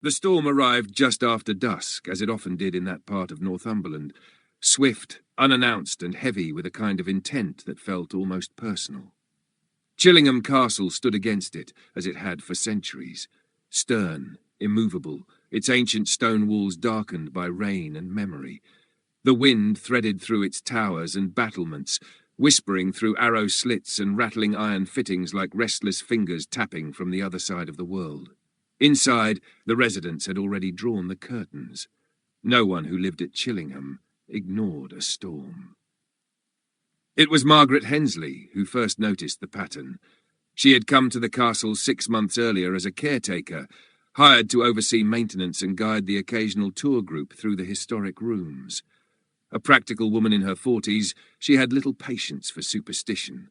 The storm arrived just after dusk, as it often did in that part of Northumberland, swift, unannounced, and heavy with a kind of intent that felt almost personal. Chillingham Castle stood against it, as it had for centuries, stern, immovable, its ancient stone walls darkened by rain and memory. The wind threaded through its towers and battlements, whispering through arrow slits and rattling iron fittings like restless fingers tapping from the other side of the world. Inside, the residents had already drawn the curtains. No one who lived at Chillingham ignored a storm. It was Margaret Hensley who first noticed the pattern. She had come to the castle 6 months earlier as a caretaker, hired to oversee maintenance and guide the occasional tour group through the historic rooms. A practical woman in her 40s, she had little patience for superstition.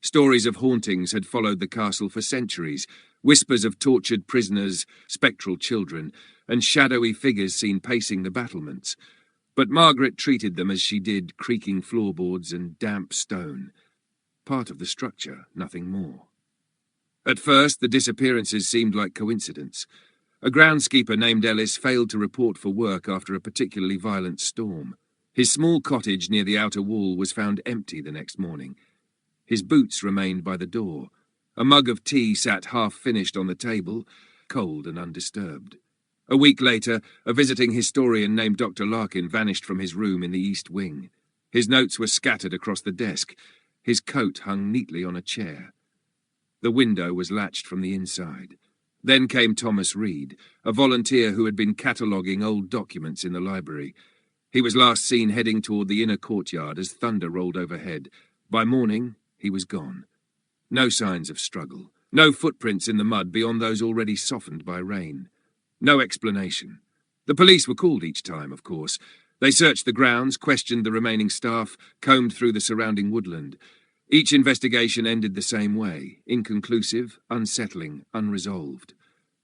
Stories of hauntings had followed the castle for centuries, whispers of tortured prisoners, spectral children, and shadowy figures seen pacing the battlements. But Margaret treated them as she did creaking floorboards and damp stone. Part of the structure, nothing more. At first, the disappearances seemed like coincidence. A groundskeeper named Ellis failed to report for work after a particularly violent storm. His small cottage near the outer wall was found empty the next morning. His boots remained by the door. A mug of tea sat half-finished on the table, cold and undisturbed. A week later, a visiting historian named Dr. Larkin vanished from his room in the east wing. His notes were scattered across the desk. His coat hung neatly on a chair. The window was latched from the inside. Then came Thomas Reed, a volunteer who had been cataloguing old documents in the library. He was last seen heading toward the inner courtyard as thunder rolled overhead. By morning, he was gone. No signs of struggle. No footprints in the mud beyond those already softened by rain. No explanation. The police were called each time, of course. They searched the grounds, questioned the remaining staff, combed through the surrounding woodland. Each investigation ended the same way, inconclusive, unsettling, unresolved.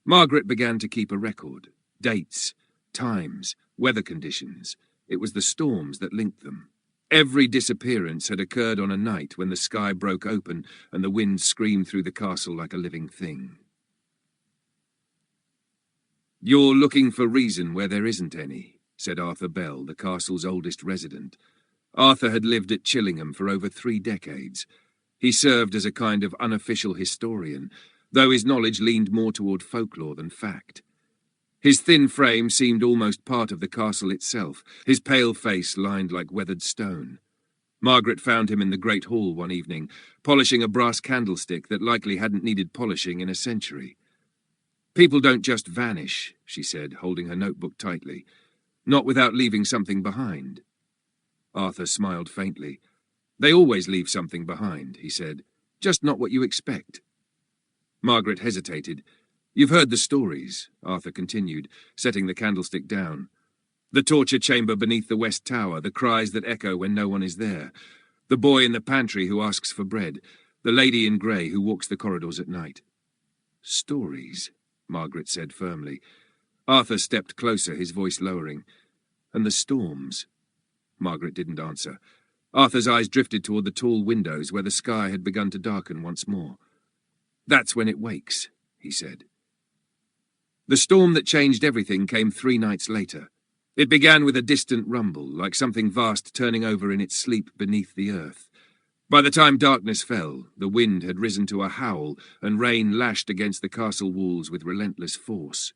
Margaret began to keep a record. Dates, times, weather conditions. It was the storms that linked them. Every disappearance had occurred on a night when the sky broke open and the wind screamed through the castle like a living thing. "You're looking for reason where there isn't any," said Arthur Bell, the castle's oldest resident. Arthur had lived at Chillingham for over 3 decades. He served as a kind of unofficial historian, though his knowledge leaned more toward folklore than fact. His thin frame seemed almost part of the castle itself, his pale face lined like weathered stone. Margaret found him in the great hall one evening, polishing a brass candlestick that likely hadn't needed polishing in a century. "People don't just vanish," she said, holding her notebook tightly. "Not without leaving something behind." Arthur smiled faintly. "They always leave something behind," he said. "Just not what you expect." Margaret hesitated. "You've heard the stories," Arthur continued, setting the candlestick down. "The torture chamber beneath the west tower, the cries that echo when no one is there, the boy in the pantry who asks for bread, the lady in grey who walks the corridors at night." "Stories," Margaret said firmly. Arthur stepped closer, his voice lowering. "And the storms?" Margaret didn't answer. Arthur's eyes drifted toward the tall windows where the sky had begun to darken once more. "That's when it wakes," he said. The storm that changed everything came 3 nights later. It began with a distant rumble, like something vast turning over in its sleep beneath the earth. By the time darkness fell, the wind had risen to a howl, and rain lashed against the castle walls with relentless force.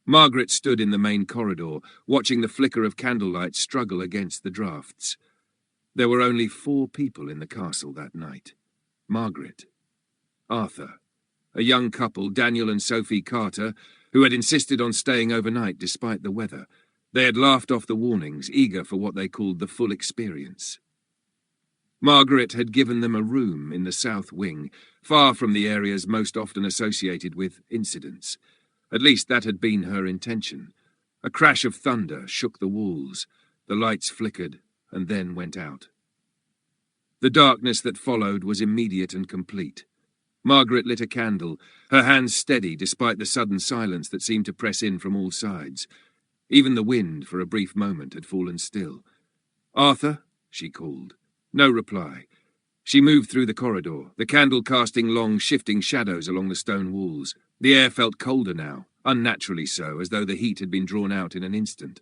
Margaret stood in the main corridor, watching the flicker of candlelight struggle against the draughts. There were only 4 people in the castle that night. Margaret, Arthur, a young couple, Daniel and Sophie Carter, who had insisted on staying overnight despite the weather. They had laughed off the warnings, eager for what they called the full experience. Margaret had given them a room in the south wing, far from the areas most often associated with incidents. At least that had been her intention. A crash of thunder shook the walls. The lights flickered and then went out. The darkness that followed was immediate and complete. Margaret lit a candle, her hands steady despite the sudden silence that seemed to press in from all sides. Even the wind, for a brief moment, had fallen still. "Arthur?" she called. No reply. She moved through the corridor, the candle casting long, shifting shadows along the stone walls. The air felt colder now, unnaturally so, as though the heat had been drawn out in an instant.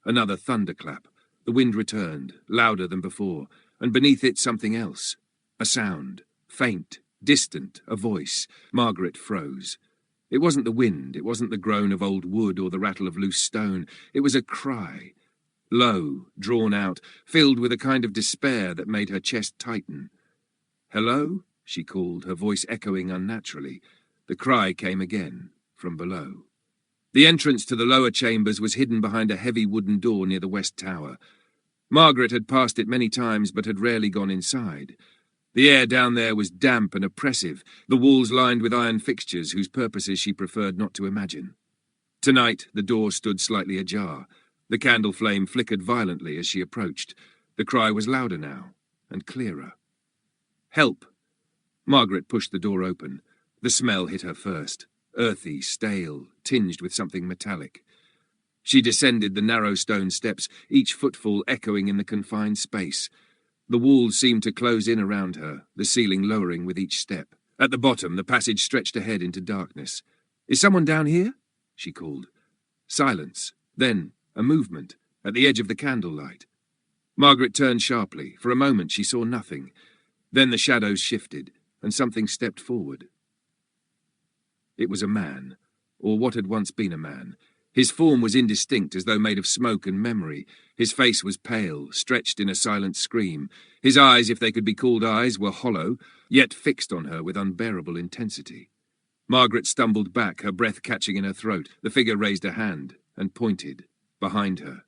Another thunderclap. The wind returned, louder than before, and beneath it something else. A sound, faint, distant, a voice. Margaret froze. It wasn't the wind, it wasn't the groan of old wood or the rattle of loose stone. It was a cry. Low, drawn out, filled with a kind of despair that made her chest tighten. "Hello?" she called, her voice echoing unnaturally. The cry came again, from below. The entrance to the lower chambers was hidden behind a heavy wooden door near the west tower. Margaret had passed it many times, but had rarely gone inside. The air down there was damp and oppressive, the walls lined with iron fixtures whose purposes she preferred not to imagine. Tonight the door stood slightly ajar. The candle flame flickered violently as she approached. The cry was louder now, and clearer. "Help!" Margaret pushed the door open. The smell hit her first, earthy, stale, tinged with something metallic. She descended the narrow stone steps, each footfall echoing in the confined space. The walls seemed to close in around her, the ceiling lowering with each step. At the bottom, the passage stretched ahead into darkness. "Is someone down here?" she called. Silence. Then a movement, at the edge of the candlelight. Margaret turned sharply. For a moment she saw nothing. Then the shadows shifted, and something stepped forward. It was a man, or what had once been a man. His form was indistinct, as though made of smoke and memory. His face was pale, stretched in a silent scream. His eyes, if they could be called eyes, were hollow, yet fixed on her with unbearable intensity. Margaret stumbled back, her breath catching in her throat. The figure raised a hand and pointed, behind her.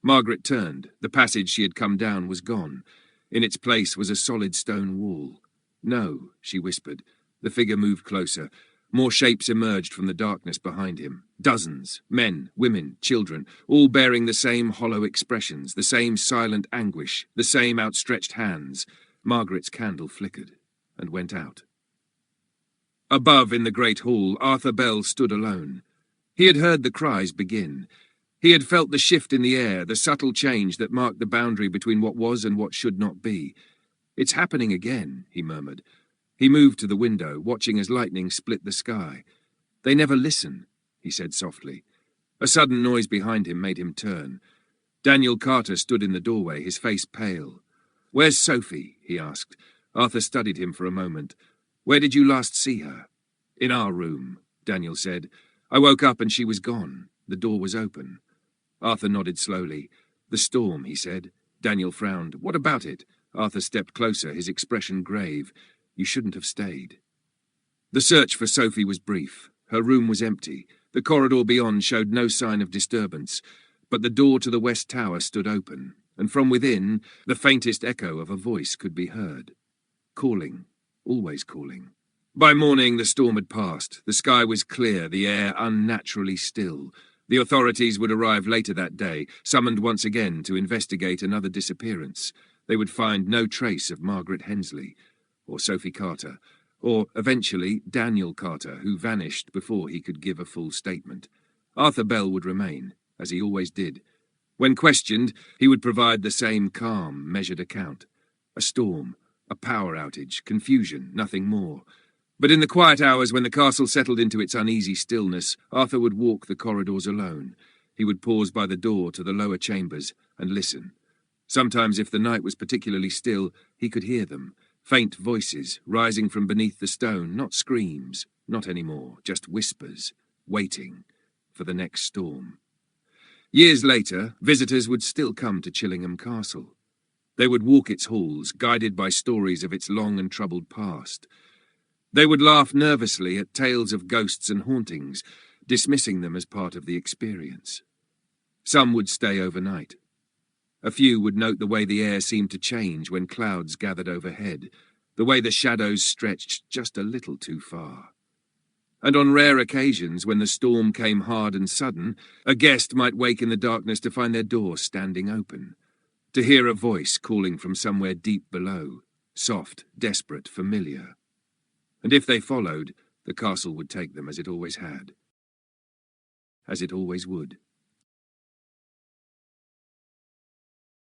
Margaret turned. The passage she had come down was gone. In its place was a solid stone wall. "No," she whispered. The figure moved closer. More shapes emerged from the darkness behind him. Dozens, men, women, children, all bearing the same hollow expressions, the same silent anguish, the same outstretched hands. Margaret's candle flickered and went out. Above in the great hall, Arthur Bell stood alone. He had heard the cries begin. He had felt the shift in the air, the subtle change that marked the boundary between what was and what should not be. "It's happening again," he murmured. He moved to the window, watching as lightning split the sky. "They never listen," he said softly. A sudden noise behind him made him turn. Daniel Carter stood in the doorway, his face pale. "Where's Sophie?" he asked. Arthur studied him for a moment. "Where did you last see her?" "In our room," Daniel said. "I woke up and she was gone. The door was open." Arthur nodded slowly. "The storm," he said. Daniel frowned. "What about it?" Arthur stepped closer, his expression grave. "You shouldn't have stayed." The search for Sophie was brief. Her room was empty. The corridor beyond showed no sign of disturbance, but the door to the west tower stood open, and from within, the faintest echo of a voice could be heard. Calling, always calling. By morning, the storm had passed. The sky was clear, the air unnaturally still. The authorities would arrive later that day, summoned once again to investigate another disappearance. They would find no trace of Margaret Hensley, or Sophie Carter, or, eventually, Daniel Carter, who vanished before he could give a full statement. Arthur Bell would remain, as he always did. When questioned, he would provide the same calm, measured account. A storm, a power outage, confusion, nothing more. But in the quiet hours when the castle settled into its uneasy stillness, Arthur would walk the corridors alone. He would pause by the door to the lower chambers and listen. Sometimes, if the night was particularly still, he could hear them. Faint voices rising from beneath the stone, not screams, not any more, just whispers, waiting for the next storm. Years later, visitors would still come to Chillingham Castle. They would walk its halls, guided by stories of its long and troubled past. They would laugh nervously at tales of ghosts and hauntings, dismissing them as part of the experience. Some would stay overnight. A few would note the way the air seemed to change when clouds gathered overhead, the way the shadows stretched just a little too far. And on rare occasions, when the storm came hard and sudden, a guest might wake in the darkness to find their door standing open, to hear a voice calling from somewhere deep below, soft, desperate, familiar. And if they followed, the castle would take them as it always had, as it always would.